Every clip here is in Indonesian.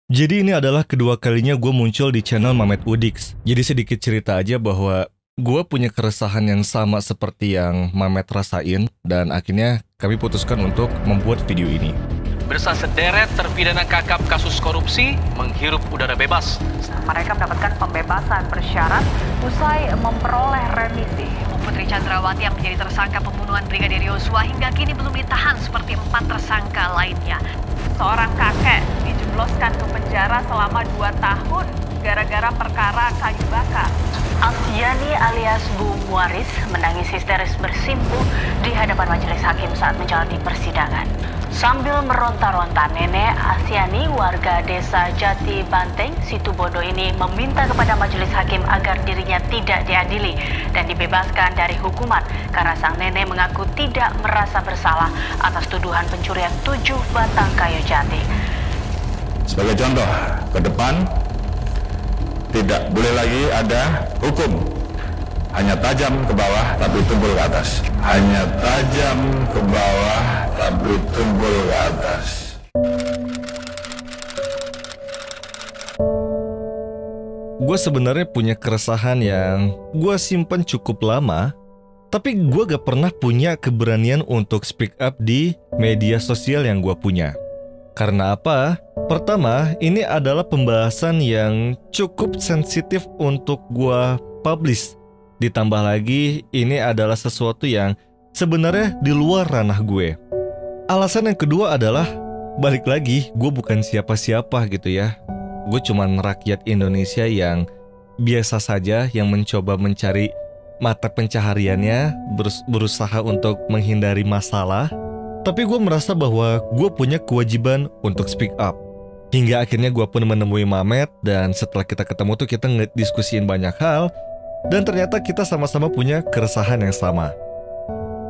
Jadi ini adalah kedua kalinya gue muncul di channel Mamet Udix. Jadi sedikit cerita aja bahwa gue punya keresahan yang sama seperti yang Mamet rasain, dan akhirnya kami putuskan untuk membuat video ini. Bersama sederet terpidana kakap kasus korupsi menghirup udara bebas. Mereka mendapatkan pembebasan bersyarat usai memperoleh remisi. Putri Chandrawati yang menjadi tersangka pembunuhan Brigadir Yosua hingga kini belum ditahan seperti 4 tersangka lainnya. Seorang kakek dijebloskan ke penjara selama 2 tahun gara-gara perkara kayu bakar. Asyani alias Bu Muaris menangis histeris bersimpuh di hadapan majelis hakim saat menjalani persidangan. Sambil meronta-ronta, nenek Asyani warga desa Jati Banteng, Situbondo ini meminta kepada majelis hakim agar dirinya tidak diadili dan dibebaskan dari hukuman karena sang nenek mengaku tidak merasa bersalah atas tuduhan pencurian 7 batang kayu jati. Sebagai contoh, ke depan tidak boleh lagi ada hukum hanya tajam ke bawah tapi tumpul ke atas. Hanya tajam ke bawah tapi tumpul ke atas. Gue sebenarnya punya keresahan yang gue simpan cukup lama, tapi gue gak pernah punya keberanian untuk speak up di media sosial yang gue punya. Karena apa? Pertama, ini adalah pembahasan yang cukup sensitif untuk gue publish. Ditambah lagi, ini adalah sesuatu yang sebenarnya di luar ranah gue. Alasan yang kedua adalah, balik lagi, gue bukan siapa-siapa gitu ya. Gue cuman rakyat Indonesia yang biasa saja, yang mencoba mencari mata pencahariannya, berusaha untuk menghindari masalah. Tapi gue merasa bahwa gue punya kewajiban untuk speak up. Hingga akhirnya gue pun menemui Mamet, dan setelah kita ketemu tuh kita ngediskusiin banyak hal, dan ternyata kita sama-sama punya keresahan yang sama.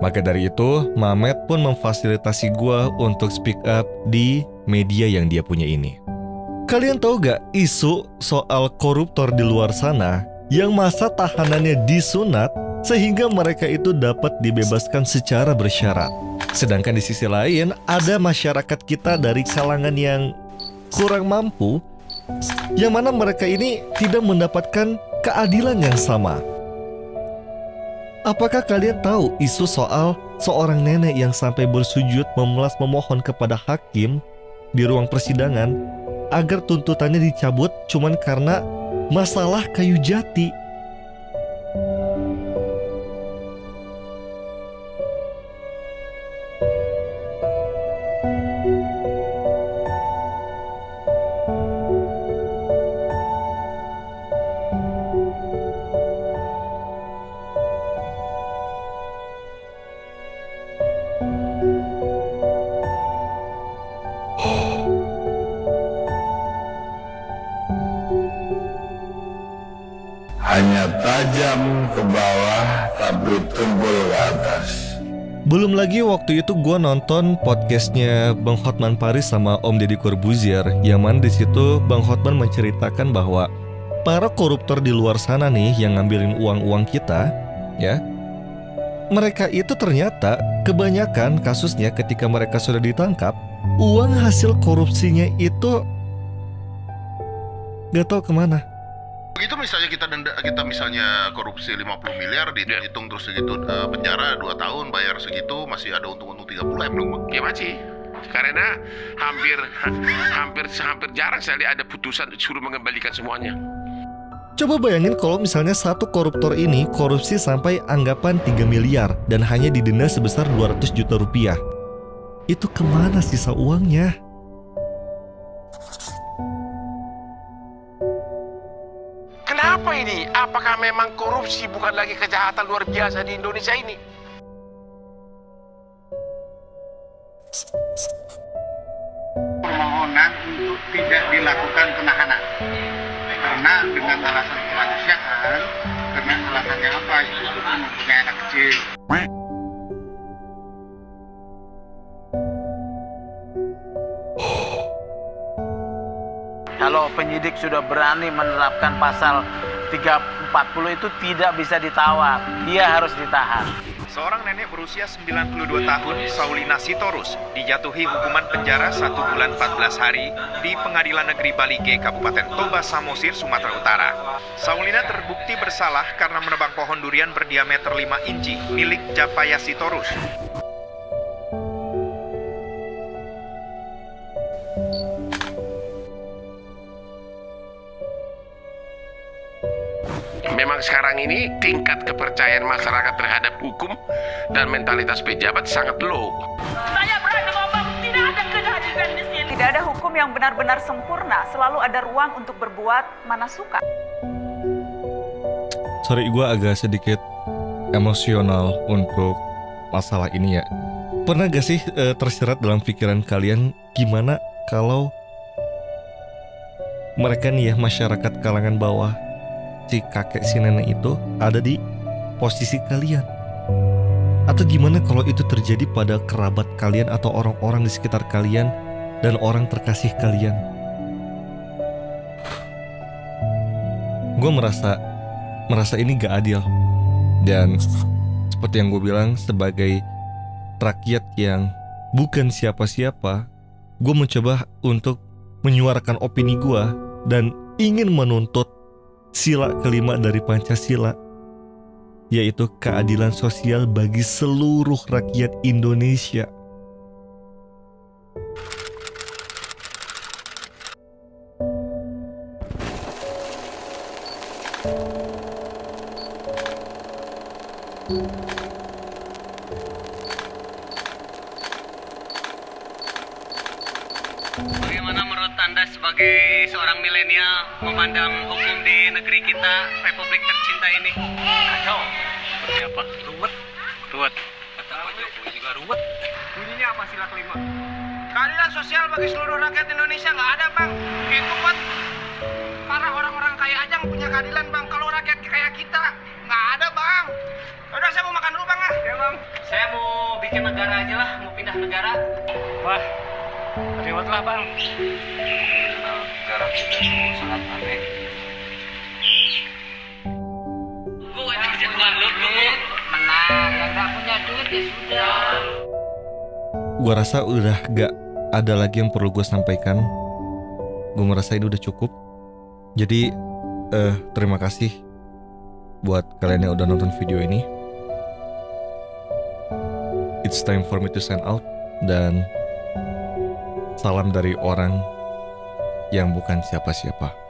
Maka dari itu, Mamet pun memfasilitasi gue untuk speak up di media yang dia punya ini. Kalian tahu gak isu soal koruptor di luar sana yang masa tahanannya disunat sehingga mereka itu dapat dibebaskan secara bersyarat? Sedangkan di sisi lain, ada masyarakat kita dari kalangan yang kurang mampu, yang mana mereka ini tidak mendapatkan keadilan yang sama. Apakah kalian tahu isu soal seorang nenek yang sampai bersujud memohon kepada hakim di ruang persidangan agar tuntutannya dicabut cuman karena masalah kayu jati? Hanya tajam ke bawah tapi tumpul ke atas. Belum lagi waktu itu gue nonton podcastnya Bang Hotman Paris sama Om Deddy Corbuzier, yang mana di situ Bang Hotman menceritakan bahwa para koruptor di luar sana nih yang ngambilin uang-uang kita, ya, mereka itu ternyata kebanyakan kasusnya ketika mereka sudah ditangkap, uang hasil korupsinya itu gak tahu kemana. Begitu misalnya kita misalnya korupsi 50 miliar dihitung terus segitu, penjara 2 tahun bayar segitu, masih ada untung-untung 30 belum? Ya masih. Karena hampir jarang sekali ada putusan suruh mengembalikan semuanya. Coba bayangin kalau misalnya satu koruptor ini korupsi sampai anggapan 3 miliar dan hanya didenda sebesar 200 juta rupiah. Itu kemana sisa uangnya? Kenapa ini? Apakah memang korupsi bukan lagi kejahatan luar biasa di Indonesia ini? Permohonan untuk tidak dilakukan penahanan karena dengan alasan kemanusiaan, karena alasannya apa? Itu mempunyai anak kecil. Kalau penyidik sudah berani menerapkan pasal 340 itu tidak bisa ditawar, dia harus ditahan. Seorang nenek berusia 92 tahun, Saulina Sitorus, dijatuhi hukuman penjara 1 bulan 14 hari di Pengadilan Negeri Bali G, Kabupaten Toba Samosir, Sumatera Utara. Saulina terbukti bersalah karena menebang pohon durian berdiameter 5 inci milik Japaya Sitorus. Memang sekarang ini tingkat kepercayaan masyarakat terhadap hukum dan mentalitas pejabat sangat low. Saya berani ngomong, tidak ada keadilan di sini. Tidak ada hukum yang benar-benar sempurna. Selalu ada ruang untuk berbuat mana suka. Sorry, gue agak sedikit emosional untuk masalah ini ya. Pernah gak sih tersirat dalam pikiran kalian gimana kalau mereka nih ya, masyarakat kalangan bawah, si kakek si nenek itu ada di posisi kalian? Atau gimana kalau itu terjadi pada kerabat kalian atau orang-orang di sekitar kalian dan orang terkasih kalian? Gue merasa ini gak adil. Dan seperti yang gue bilang, sebagai rakyat yang bukan siapa-siapa, gue mencoba untuk menyuarakan opini gue dan ingin menuntut sila kelima dari Pancasila, yaitu keadilan sosial bagi seluruh rakyat Indonesia. Bagaimana menurut Anda sebagai seorang milenial memandang hukum di negeri kita, Republik tercinta ini? Kacau. Seperti apa? Ruwet. Kata Pak Jokowi juga ruwet. Bunyinya apa sila kelima? Keadilan sosial bagi seluruh rakyat Indonesia nggak ada, Bang. Itu buat para orang-orang kaya aja yang punya keadilan, Bang. Kalau rakyat kayak kita nggak ada, Bang. Udah, saya mau makan dulu, Bang. Ya, Bang. Saya mau bikin negara aja lah, mau pindah negara. Wah, rewet lah, Bang. Negara kita sangat aneh. Gue kerja dulu, menang. Yang nggak punya duit ya sudah. Gue rasa udah gak ada lagi yang perlu gue sampaikan. Gue merasa ini udah cukup. Jadi terima kasih buat kalian yang udah nonton video ini. It's time for me to sign out. Dan salam dari orang yang bukan siapa-siapa.